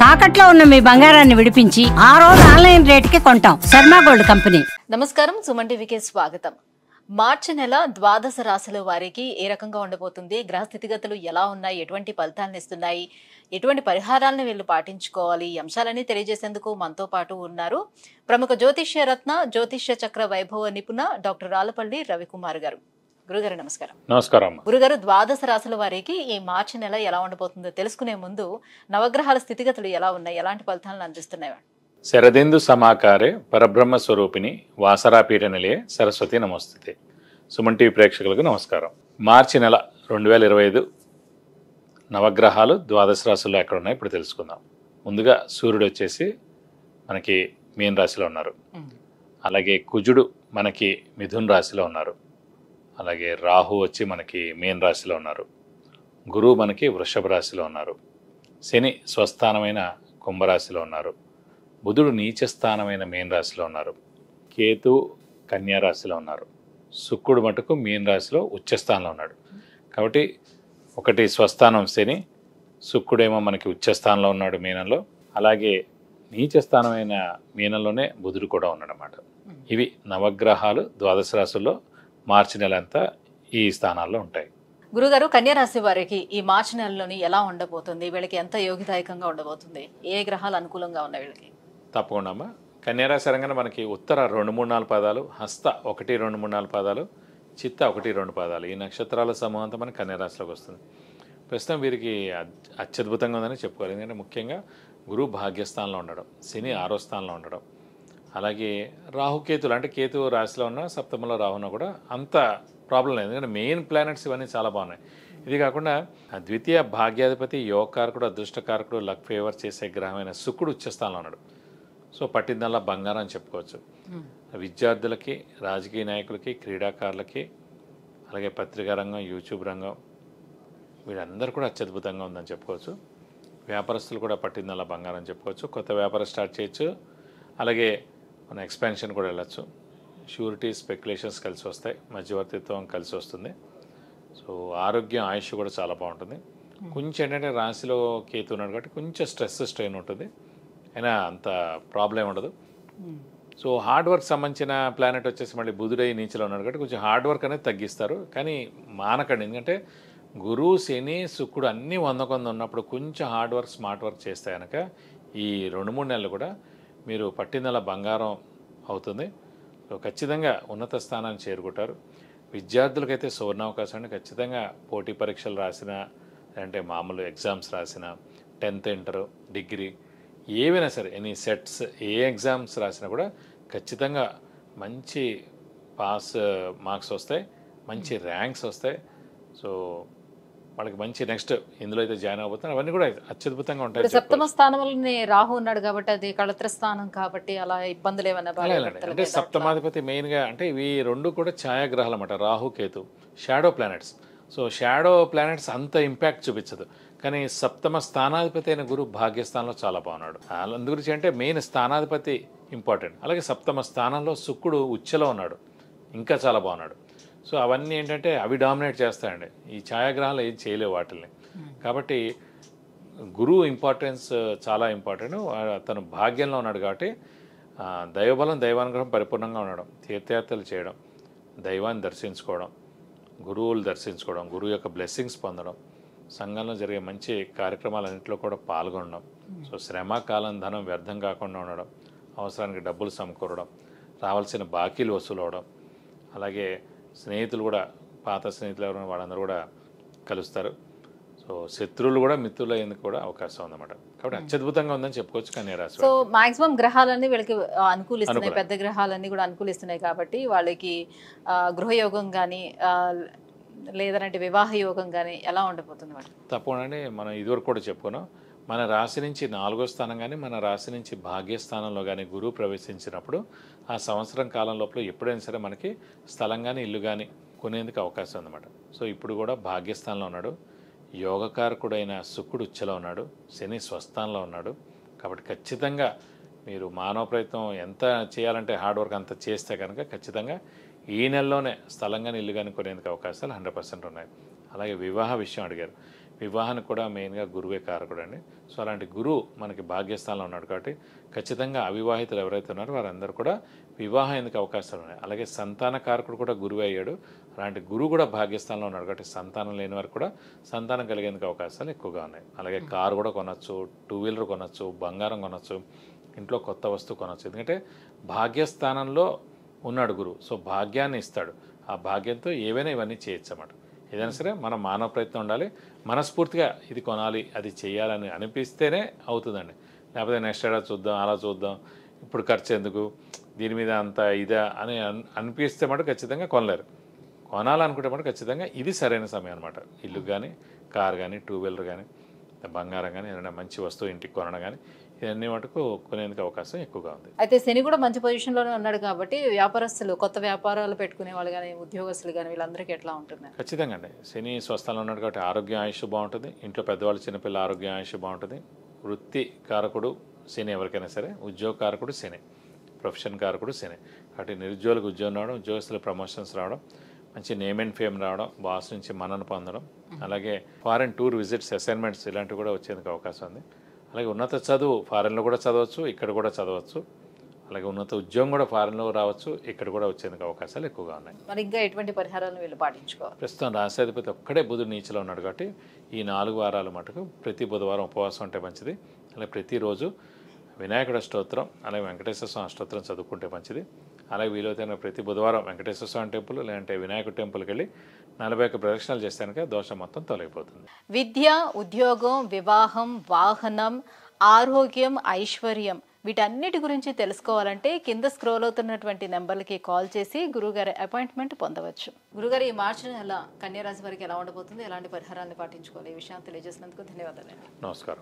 తాకట్లో ఉన్న మీ బంగారాన్ని విడిపించి ఆ రోజు ఆన్లైన్ రేటుకి కొంటాం. Sharma gold company. నమస్కారం, సుమన్ టీవీకి స్వాగతం. మార్చి నెల ద్వాదశ రాశుల వారికి ఏ రకంగా ఉండబోతుంది, గ్రహ స్థితిగతులు ఎలా ఉన్నాయి, ఎటువంటి ఫలితాలను ఇస్తున్నాయి, ఎటువంటి పరిహారాలను వీళ్ళు పాటించుకోవాలి, ఈ అంశాలన్నీ తెలియజేసేందుకు మనతో పాటు ఉన్నారు ప్రముఖ జ్యోతిష్య రత్న, జ్యోతిష్య చక్ర వైభవ నిపుణ డాక్టర్ రాలపల్లి రవికుమార్ గారు. గురుగారు నమస్కారం. నమస్కారం. గురుగారు, ద్వాదశ రాశుల వారికి ఈ మార్చి నెల ఎలా ఉండబోతుందో తెలుసుకునే ముందు నవగ్రహాల స్థితిగతులు ఎలా ఉన్నాయి, ఎలాంటి ఫలితాలను అందిస్తున్నాయి? శరదిందు సమాకారే పరబ్రహ్మ స్వరూపిణి వాసరాపీఠ నిలయే సరస్వతి నమస్తే. సుమన్ టీవీ ప్రేక్షకులకు నమస్కారం. మార్చి నెల 2025 నవగ్రహాలు ద్వాదశ రాశుల్లో ఎక్కడ ఉన్నాయి ఇప్పుడు తెలుసుకుందాం. ముందుగా సూర్యుడు వచ్చేసి మనకి మీన రాశిలో ఉన్నారు. అలాగే కుజుడు మనకి మిథున్ రాశిలో ఉన్నారు. అలాగే రాహు వచ్చి మనకి మీన రాశిలో ఉన్నారు. గురువు మనకి వృషభ రాశిలో ఉన్నారు. శని స్వస్థానమైన కుంభరాశిలో ఉన్నారు. బుధుడు నీచస్థానమైన మీన రాశిలో ఉన్నారు. కేతు కన్యా రాశిలో ఉన్నారు. శుక్రుడు మటుకు మీన రాశిలో ఉచ్చస్థానంలో ఉన్నాడు. కాబట్టి ఒకటి స్వస్థానం శని, శుక్రుడేమో మనకి ఉచ్చస్థానంలో ఉన్నాడు మీనంలో. అలాగే నీచస్థానమైన మీనంలోనే బుధుడు కూడా ఉన్నాడు అన్నమాట. ఇవి నవగ్రహాలు ద్వాదశ రాశుల్లో మార్చి నెల అంతా ఈ స్థానాల్లో ఉంటాయి. గురుగారు, కన్యా రాశి వారికి ఈ మార్చి నెలలోని ఎలా ఉండబోతుంది? వీళ్ళకి ఎంత యోగిదాయకంగా ఉండబోతుంది? ఏ గ్రహాలు అనుకూలంగా ఉన్నాయి వీళ్ళకి? తప్పకుండా అమ్మా. కన్యారాశి అనగానే మనకి ఉత్తర 2, 3, 4 పాదాలు, హస్త 1, 2, 3, 4 పాదాలు, చిత్త 1, 2 పాదాలు, ఈ నక్షత్రాల సమూహం అంతా మనకి కన్యారాశిలోకి వస్తుంది. ప్రస్తుతం వీరికి అత్యద్భుతంగా ఉందని చెప్పుకోవాలి. ఎందుకంటే ముఖ్యంగా గురువు భాగ్యస్థానంలో ఉండడం, శని 6వ స్థానంలో ఉండడం, అలాగే రాహుకేతులు అంటే కేతు రాశిలో ఉన్న సప్తమంలో రాహున కూడా అంత ప్రాబ్లం లేదు. ఎందుకంటే మెయిన్ ప్లానెట్స్ ఇవన్నీ చాలా బాగున్నాయి. ఇది కాకుండా ద్వితీయ భాగ్యాధిపతి, యోగకారకుడు, అదృష్టకారకుడు, లక్ ఫేవర్ చేసే గ్రహమైన శుక్రుడు ఉచ్చస్థానంలో ఉన్నాడు. సో పట్టిందల్లా బంగారం అని చెప్పుకోవచ్చు. విద్యార్థులకి, రాజకీయ నాయకులకి, క్రీడాకారులకి, అలాగే పత్రికా రంగం, యూట్యూబ్ రంగం, వీళ్ళందరూ కూడా అత్యద్భుతంగా ఉందని చెప్పుకోవచ్చు. వ్యాపారస్తులు కూడా పట్టిందల్లా బంగారం అని చెప్పుకోవచ్చు. కొత్త వ్యాపారం స్టార్ట్ చేయొచ్చు. అలాగే మన ఎక్స్పాన్షన్ కూడా వెళ్ళచ్చు. షూరిటీ, స్పెక్యులేషన్స్ కలిసి వస్తాయి. మధ్యవర్తిత్వం కలిసి వస్తుంది. సో ఆరోగ్యం, ఆయుష్ కూడా చాలా బాగుంటుంది. కొంచెం ఏంటంటే రాశిలో కేతు ఉన్నాడు కాబట్టి కొంచెం స్ట్రెస్, స్ట్రెయిన్ ఉంటుంది. అయినా అంత ప్రాబ్లం ఉండదు. సో హార్డ్ వర్క్ సంబంధించిన ప్లానెట్ వచ్చేసి మళ్ళీ బుధుడై నీచలో ఉన్నాడు కాబట్టి కొంచెం హార్డ్ వర్క్ అనేది తగ్గిస్తారు. కానీ మానకండి. ఎందుకంటే గురువు, శని, శుక్రుడు అన్నీ 100 ఉన్నప్పుడు కొంచెం హార్డ్ వర్క్, స్మార్ట్ వర్క్ చేస్తే కనుక ఈ 2-3 నెలలు కూడా మీరు పట్టిందల బంగారం అవుతుంది. సో ఖచ్చితంగా ఉన్నత స్థానాన్ని చేరుకుంటారు. విద్యార్థులకైతే సువర్ణావకాశం అండి. ఖచ్చితంగా పోటీ పరీక్షలు రాసిన, అంటే మామూలు ఎగ్జామ్స్ రాసిన, 10th ఇంటర్, డిగ్రీ ఏవైనా సరే, ఎనీ సెట్స్, ఏ ఎగ్జామ్స్ రాసినా కూడా ఖచ్చితంగా మంచి పాస్ మార్క్స్ వస్తాయి, మంచి ర్యాంక్స్ వస్తాయి. సో వాళ్ళకి మంచి నెక్స్ట్ ఇందులో అయితే జాయిన్ అవబోతున్నారు. అవన్నీ కూడా అత్యద్భుతంగా ఉంటాయి. సప్తమ స్థానంలోనే రాహు ఉన్నాడు కాబట్టి అది కళత్ర స్థానం కాబట్టి అలా ఇబ్బందులు ఏమన్నా? అంటే సప్తమాధిపతి మెయిన్గా అంటే ఇవి 2 కూడా ఛాయాగ్రహాలు అన్నమాట. Rahu, Ketu shadow planets. So shadow planets అంత ఇంపాక్ట్ చూపించదు. కానీ సప్తమ స్థానాధిపతి అయిన గురువు భాగ్యస్థానంలో చాలా బాగున్నాడు. అందుగురించి అంటే మెయిన్ స్థానాధిపతి ఇంపార్టెంట్. అలాగే సప్తమ స్థానంలో శుక్రుడు ఉచ్చలో ఉన్నాడు, ఇంకా చాలా బాగున్నాడు. సో అవన్నీ ఏంటంటే అవి డామినేట్ చేస్తాయండి. ఈ ఛాయాగ్రహాలు ఏం చేయలేవు వాటిల్ని. కాబట్టి గురువు ఇంపార్టెన్స్ చాలా ఇంపార్టెంట్. తను భాగ్యంలో ఉన్నాడు కాబట్టి దైవబలం, దైవానుగ్రహం పరిపూర్ణంగా ఉండడం, తీర్థయాత్రలు చేయడం, దైవాన్ని దర్శించుకోవడం, గురువులు దర్శించుకోవడం, గురువు యొక్క బ్లెస్సింగ్స్ పొందడం, సంఘంలో జరిగే మంచి కార్యక్రమాలన్నింటిలో కూడా పాల్గొనడం. సో శ్రమ, కాలం, ధనం వ్యర్థం కాకుండా ఉండడం, అవసరానికి డబ్బులు సమకూరడం, రావాల్సిన బాకీలు వసూలు అవడం, అలాగే స్నేహితులు కూడా, పాత స్నేహితులు ఎవరైనా వాళ్ళందరూ కూడా కలుస్తారు. సో శత్రువులు కూడా మిత్రులు అయ్యేందుకు కూడా అవకాశం ఉందన్నమాట. కాబట్టి అత్యద్భుతంగా ఉందని చెప్పుకోవచ్చు కన్యా రాశి. సో మాక్సిమం గ్రహాలన్నీ వీళ్ళకి అనుకూలిస్తున్నాయి, పెద్ద గ్రహాలన్నీ కూడా అనుకూలిస్తున్నాయి కాబట్టి వాళ్ళకి గృహయోగం కానీ లేదంటే వివాహ యోగం కానీ ఎలా ఉండబోతుంది వాళ్ళు? తప్పకుండా మనం ఇదివరకు కూడా చెప్పుకున్నాం. మన రాశి నుంచి 4వ స్థానం కానీ, మన రాశి నుంచి భాగ్యస్థానంలో కానీ గురువు ప్రవేశించినప్పుడు ఆ సంవత్సరం కాలం లోపల ఎప్పుడైనా సరే మనకి స్థలం కానీ, ఇల్లు కానీ కొనేందుకు అవకాశం ఉందన్నమాట. సో ఇప్పుడు కూడా భాగ్యస్థానంలో ఉన్నాడు. యోగకారకుడైన శుక్రుడు ఉచ్చలో ఉన్నాడు. శని స్వస్థానంలో ఉన్నాడు. కాబట్టి ఖచ్చితంగా మీరు మానవ ప్రయత్నం ఎంత చేయాలంటే హార్డ్ వర్క్ అంత చేస్తే కనుక ఖచ్చితంగా ఈ నెలలోనే స్థలం కానీ, ఇల్లు కానీ కొనేందుకు అవకాశాలు 100% ఉన్నాయి. అలాగే వివాహ విషయం అడిగారు. వివాహానికి కూడా మెయిన్గా గురువే కారకుడు అండి. సో అలాంటి గురువు మనకి భాగ్యస్థానంలో ఉన్నాడు కాబట్టి ఖచ్చితంగా అవివాహితులు ఎవరైతే ఉన్నారో వారందరూ కూడా వివాహం ఎందుకు అవకాశాలు ఉన్నాయి. అలాగే సంతాన కారకుడు కూడా గురువే అయ్యాడు. అలాంటి గురువు కూడా భాగ్యస్థానంలో ఉన్నాడు కాబట్టి సంతానం లేని వారికి కూడా సంతానం కలిగేందుకు అవకాశాలు ఎక్కువగా ఉన్నాయి. అలాగే కారు కూడా కొనవచ్చు, 2 వీలర్ కొనవచ్చు, బంగారం కొనవచ్చు, ఇంట్లో కొత్త వస్తువు కొనవచ్చు. ఎందుకంటే భాగ్యస్థానంలో ఉన్నాడు గురువు. సో భాగ్యాన్ని ఇస్తాడు. ఆ భాగ్యంతో ఏవైనా ఇవన్నీ చేయొచ్చు అన్నమాట. ఏదైనా సరే మన మానవ ప్రయత్నం ఉండాలి. మనస్ఫూర్తిగా ఇది కొనాలి, అది చేయాలని అనిపిస్తేనే అవుతుందండి. లేకపోతే నెక్స్ట్ ఏడా చూద్దాం, అలా చూద్దాం, ఇప్పుడు ఖర్చు ఎందుకు, దీని మీద అంత ఇదా అని అనిపిస్తే మటు ఖచ్చితంగా కొనలేరు. కొనాలనుకుంటే మటు ఖచ్చితంగా ఇది సరైన సమయం అనమాట. ఇల్లు కానీ, కార్ కానీ, 2 వీలర్ కానీ, బంగారం కానీ, ఏదైనా మంచి వస్తువు ఇంటికి కొనడం కానీ ఇవన్నీ మటుకు కొనేందుకు అవకాశం ఎక్కువగా ఉంది. అయితే శని కూడా మంచి పొజిషన్లోనే ఉన్నాడు కాబట్టి వ్యాపారస్తులు, కొత్త వ్యాపారాలు పెట్టుకునే వాళ్ళు కానీ, ఉద్యోగస్తులు కానీ వీళ్ళందరికీ ఎట్లా ఉంటుంది? ఖచ్చితంగా అండి. శని స్వస్థలంలో ఉన్నాడు కాబట్టి ఆరోగ్య ఆయుష్ బాగుంటుంది. ఇంట్లో పెద్దవాళ్ళు, చిన్నపిల్ల ఆరోగ్య ఆయుష్ బాగుంటుంది. వృత్తి కారకుడు శని ఎవరికైనా సరే, ఉద్యోగ కారకుడు శని, ప్రొఫెషన్ కారకుడు శని. కాబట్టి నిరుద్యోగులకు ఉద్యోగం రావడం, ఉద్యోగస్తులకు ప్రమోషన్స్ రావడం, మంచి నేమ్ అండ్ ఫేమ్ రావడం, బాస్ నుంచి మన్నన పొందడం, అలాగే ఫారెన్ టూర్ విజిట్స్, అసైన్మెంట్స్ ఇలాంటివి కూడా వచ్చేందుకు అవకాశం ఉంది. అలాగే ఉన్నత చదువు ఫారెన్లో కూడా చదవచ్చు, ఇక్కడ కూడా చదవచ్చు. అలాగే ఉన్నత ఉద్యోగం కూడా ఫారెన్లో రావచ్చు, ఇక్కడ కూడా వచ్చేందుకు అవకాశాలు ఎక్కువగా ఉన్నాయి. మరి ఇంకా ఎటువంటి పరిహారాలను వీళ్ళు పాటించుకోవాలి? ప్రస్తుతం రాష్ట్రాధిపతి ఒక్కడే బుధుడు నీచలో ఉన్నాడు కాబట్టి ఈ 4 వారాల మటుకు ప్రతి బుధవారం ఉపవాసం ఉంటే మంచిది. అలాగే ప్రతిరోజు వినాయకుడి స్తోత్రం, అలాగే వెంకటేశ్వర స్వామి స్తోత్రం చదువుకుంటే మంచిది. అలాగే వీలైతే ప్రతి బుధవారం వెంకటేశ్వర స్వామి టెంపుల్ లేదంటే వినాయకుడి టెంపుల్కి వెళ్ళి 41 ప్రదక్షిణాలు చేస్తానికి దోషం మొత్తం తొలగిపోతుంది. విద్య, ఉద్యోగం, వివాహం, వాహనం, ఆరోగ్యం, ఐశ్వర్యం వీటన్నిటి గురించి తెలుసుకోవాలంటే కింద స్క్రోల్ అవుతున్నటువంటి నెంబర్లకి కాల్ చేసి గురుగారి అపాయింట్మెంట్ పొందవచ్చు. గురుగారు, ఈ మార్చి నెల కన్యా రాశి వారికి ఎలా ఉండబోతుంది, ఎలాంటి పరిహారాన్ని పాటించుకోవాలి, ఈ విషయాన్ని తెలియజేసినందుకు ధన్యవాదాలండి. నమస్కారం.